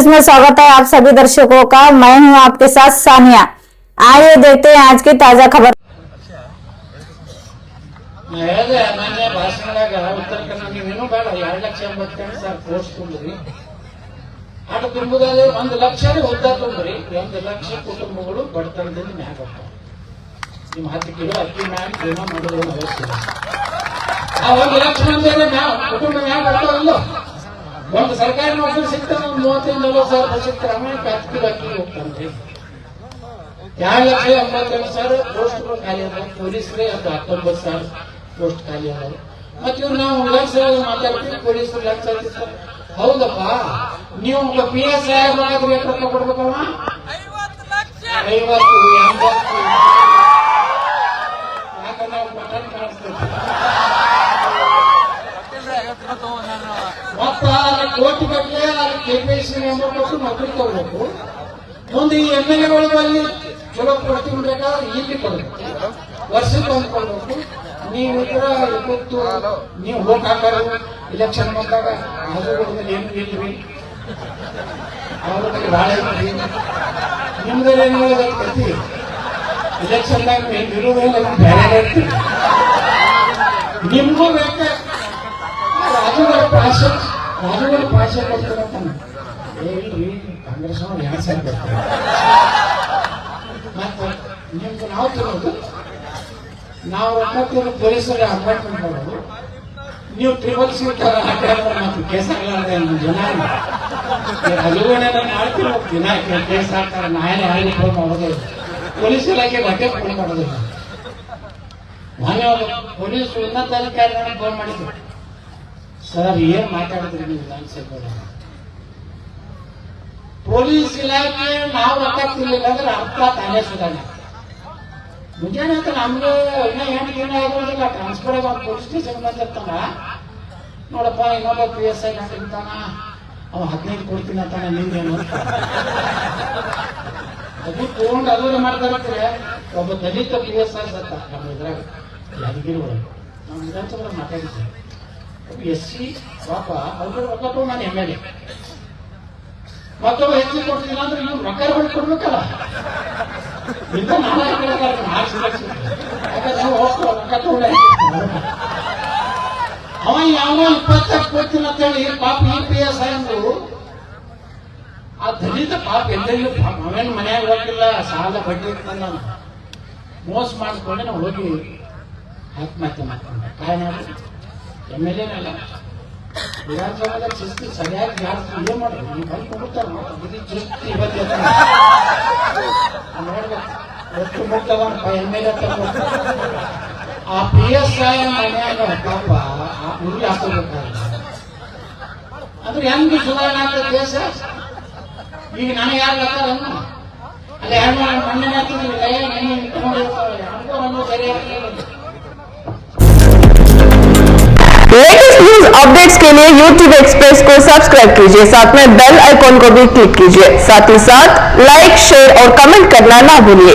News में स्वागत है आप सभी दर्शकों का। मैं हूं आपके साथ सानिया। आइए देखते हैं आज की ताजा खबर। ಮೊನ್ನೆ ಭಾಷಣದಾಗ ಉತ್ತರ ಕನ್ನಡ ನೀವೇನು ಬೇಡ 2 ಲಕ್ಷ 80 ಸಾವಿರ ಪೋಸ್ಟ್ ತುಂಬ್ರಿ. ಅದು ತುಂಬುದಾದ್ರೆ 1 ಲಕ್ಷ ಹುದ್ದ ತುಂಬ್ರಿ. 1 ಲಕ್ಷ ಕುಟುಂಬಗಳು ಬಡತನದಿಂದ ಮ್ಯಾಗ ಹೋಗ್ತಾವ. ನಿಮ್ಮ 10 ಕಿಲೋ ಅಕ್ಕಿ ಮ್ಯಾಗ ಜೀವನ ಮಾಡೋದು ಅವಶ್ಯ. ಆ 1 ಲಕ್ಷ ಮಂದಿ ಕುಟುಂಬ ಮ್ಯಾಗ ಬರ್ತಾವಲ್ಲ. ಒಂದು ಸರ್ಕಾರಿ ನೌಕರಿ ಸಿಗ್ತಾನೆ 35-40 ಸಾವಿರ ಸಿಗ್ತಾರೆ. ಆಮೇಲೆ 10 ಕಿಲೋ ಅಕ್ಕಿ ಹೋಗ್ತಾನೆ. 2 ಲಕ್ಷ 82 ಸಾವಿರ ಪೋಸ್ಟ್ಗಳು ಖಾಲಿ ಅದಾವ. ಪೊಲೀಸರೇ ಅದು 19 ಸಾವಿರ ಪೋಸ್ಟ್ ಖಾಲಿ ಅದಾವ. ಮತ್ತೆ ಇವ್ರು ನಾವು ಲಕ್ಷ ಮಾತಾಡ್ತೀವಿ, ಪೊಲೀಸರು ಲಕ್ಷ ಹಾಕಿರ್ತಾರೆ. ಹೌದಪ್ಪ, ನೀವು PSI ಆಗಬೇಕಾದ್ರೆ ಎಷ್ಟು ರೊಕ್ಕ ಕೊಡ್ಬೇಕಮ್ಮ? 50, 80. ಯಾಕಂದ್ರೆ ನಾವು ಪಟ್ಟಣ ಕಾಣಿಸ್ತೇವೆ. ಮತ್ತ ಅಲ್ಲಿ ಕೋಟಿ ಗಟ್ಟಲೆ ಅಲ್ಲಿ KPSC ಮೆಂಬರ್ ಕೊಟ್ಟು ನೌಕರಿ ತಗೋಬೇಕು. ಮುಂದೆ ಈ MLA ಅಲ್ಲಿ ಚಲೋ ಕೊಡ್ತೀವಿ ಬೇಕಾದ್ರೆ ಇಲ್ಲಿ ಕೊಡಬೇಕು, ವರ್ಷಕ್ಕೆ ಒಂದು ಕೊಡಬೇಕು. ನೀವಿದ್ರ ಇವತ್ತು ನೀವು ಹೋಗಿ ಹಾಕೋರು ಇಲೆಕ್ಷನ್ ಬಂದಾಗ ಹಸುಗಳ ಏನು ಇಲ್ರಿ, ಅವ್ರ ಬಗ್ಗೆ ಭಾಳ ಇಲ್ರಿ. ನಿಮ್ದಲ್ಲಿ ಏನು ಹೇಳೋದಕ್ಕೆ ಇಲೆಕ್ಷನ್ದಾಗ ಇರುವುದಿಲ್ಲ, ಬೇರೆ ಇರ್ತೀವಿ. ನಿಮ್ಗೂ ಬೇಕ ರಾಜುಗಳ ಭಾಷೆ ಕೊಡ್ತಾರಂತಾನೆ. ಇಲ್ರಿ ಕಾಂಗ್ರೆಸ್ ಅವ್ರು 2 ಸಾವಿರ ಬರ್ತಾರೆ. ಮತ್ತೆ ನಿಮ್ಗೆ ನಾವು ತಿನ್ನೋದು, ನಾವು ರೊಕ್ಕ ತಿನ್ನೋ ಪೊಲೀಸರಿಗೆ ಅಪಾಯಿಂಟ್ಮೆಂಟ್ ಮಾಡೋದು. ನೀವು ಟ್ರಿಬಲ್ ಸೀಟ್ ಹಾಕಿದ್ರೆ ಮತ್ತೆ ಕೇಸ್ ಆಗಲಾರ್ದೆ ಜನ ರಜುಗಣೆಲ್ಲ ಮಾಡ್ತೀವಿ. ದಿನ ಕೇಸ್ ಹಾಕ್ತಾರೆ, ನಾಯನೇ ಹಾಳಿ ಫೋನ್ ಮಾಡೋದೇ ಇಲ್ಲ. ಪೊಲೀಸ್ ಇಲಾಖೆ ಹೊಟ್ಟೆ ಫೋನ್ ಮಾಡೋದಿಲ್ಲ. ಮೊನ್ನೆ ಪೊಲೀಸ್ ಉನ್ನತ ಅಧಿಕಾರಿಗಳನ್ನ ಫೋನ್ ಮಾಡಿದ್ರು. ಸರ್ ಏನ್ ಮಾತಾಡಿದ್ರಿ ನೀವು ವಿಧಾನಸಭೆ? ಪೊಲೀಸ್ ಇಲಾಖೆ ನಾವು ರೊಕ್ಕ ತಿನ್ನಲಿಲ್ಲ ಅಂದ್ರೆ ಅರ್ಥ ತಾನೇ ಸುಧಾರಣೆ. ಮುಂಜಾನೆ ಅಂತ ನಮ್ಗೆ ಇನ್ನೂ ಆಗೋದಿಲ್ಲ. ಟ್ರಾನ್ಸ್ಫರ್ ಆಗಿ ಪೊಲೀಸ್ ಸ್ಟೇಷನ್ ಬಂದಿರ್ತಾನ, ನೋಡಪ್ಪ ಇನ್ನೊಬ್ಬ PSI ಇರ್ತಾನ, ಅವ 15 ಕೊಡ್ತೀನಿ ಅಂತಾನೆ, ನಿಂದೇನು ಅದು ತಗೊಂಡು ಅದನ್ನ ಮಾಡ್ತಾರೆ. ಒಬ್ಬ ದಲಿತ PSI ಸತ್ತ ನಮ್ಮ ಇದ್ರಾಗ ಯಾದಗಿರಿ ಒಳಗೆ. ನಮ್ಮ ವಿಧಾನಸಭೆ ಮಾತಾಡಿದ್ದೆ. SC ಪಾಪ ಅವ್ರ ರೊಕ್ಕ ತಗೊಂಡು ನಾನು MLA. ಮತ್ತೊಬ್ಬ ಹೆಚ್ಚು ಕೊಡ್ತೀನಿ ಅಂದ್ರೆ ನೀವು ರೊಕ್ಕ ಕೊಡ್ಬೇಕಲ್ಲ. ಇಂಥ ನಾಳೆ ರೊಕ್ಕ ತಗೊಂಡ ಅವ ಯಾವ 20 ಕೊಡ್ತೀನಿ ಅಂತ ಹೇಳಿ ಪಾಪ ಈ PSI ಅಂದ್ರು. ಆ ದಲಿತ ಪಾಪ ಎಲ್ಲೆಲ್ಲೂ ಅವೇನು ಮನೆಯಾಗ ಹೋಗಿಲ್ಲ, ಸಾಲ ಬಡ್ಡಿ ಇರ್ತಂದ ನಾನು ಮೋಸ ಮಾಡಿಸ್ಕೊಂಡೆ ನಾವು ಹೋಗಿ ಆತ್ಮಹತ್ಯೆ ಮಾಡ್ಕೊಂಡೆ. ಕಾರಣ MLA ಅಲ್ಲ, ವಿಧಾನಸಭಾದಾಗ ಶಿಸ್ತು ಸರಿಯಾಗಿ ಜಾಸ್ತಿ ಏನ್ ಮಾಡೋದು? ನೀವು ಬಂದು ಕೊಡ್ತಾರೆ ಮತ್ತೆ ಶಿಸ್ತು ಇವತ್ತು ನೋಡ್ಬೇಕು. ಎಷ್ಟು ಮುಗ್ತದಪ್ಪ MLA ಆ PSI ಮನೆಯಾಗ ಪಾಪ ಉರಿ ಹಾಕೋಬೇಕಾದ್ರೆ ಅಂದ್ರೆ ಹೆಂಗ್ ಸುಧಾರಣೆ ಆಗ್ತದೆ ದೇಶ? ಈಗ ನನಗೆ ಯಾರು ಬರ್ತಾರನ್ನ ಅಲ್ಲಿ ಮಣ್ಣೆ ಹಾಕಿದ್ವಿ ಇಟ್ಕೊಂಡಿರ್ತಾರೆ. ಯಾರಿಗೋ ಅನ್ನೋ ಸರಿ लेटेस्ट न्यूज अपडेट्स के लिए YouTube एक्सप्रेस को सब्सक्राइब कीजिए, साथ में बेल आइकॉन को भी क्लिक कीजिए। साथ ही साथ लाइक, शेयर और कमेंट करना ना भूलिए।